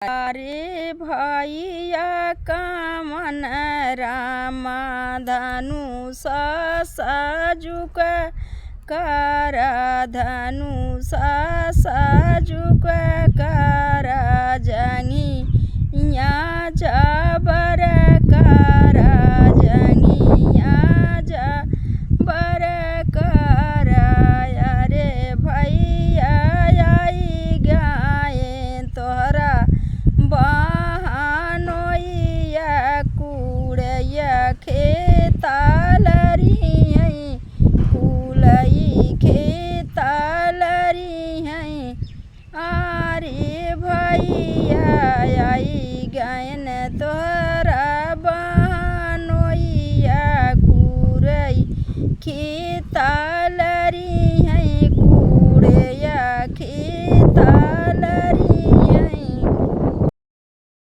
अरे भैया कामन रामा धनुष साजुक कर धनुष साजुक कर जंगिया जबर कर जंगिया जबर कर अरे भैया आई गाए तोहरा बहनोइया कुड़ैया खेतालरी कुलई खेतालरी अरे भैया आई गायन तोहरा